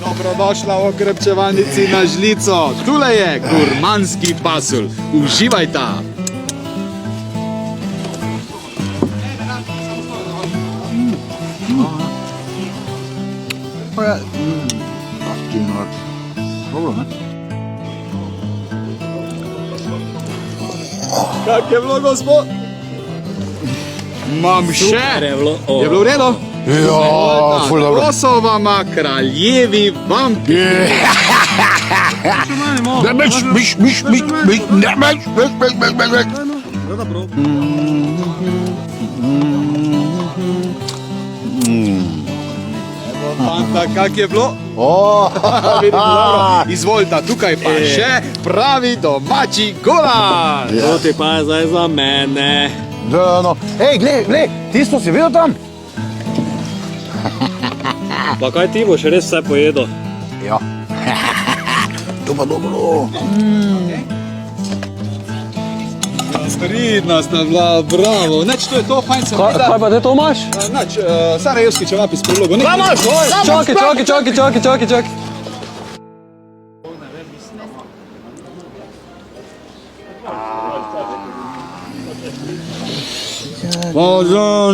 Dobrodošla v okrepčevalnici na žlico. Tule je gurmanski pasulj. Uživajte! Kak je bilo, gospod? Imam še. Je bilo v redu? Ja, ful dobro. To so vama kraljevi vampiri. Ne meč, ne meč. Fanta, kak je bilo? Vidim, dobro. Izvolite, tukaj pa še pravi domači golaž. To ti pa je zdaj za mene. Da, no. Ej, glej, tisto si videl tam? Pa kaj ti boš res vse pojedel? Ja. To pa dobro. Pridna sta bila, bravo. Neč, to je to, fajn sem videl. Kaj pa te to imaš? Neč, sarajevski čevap iz prilogo. Čakaj. Pa za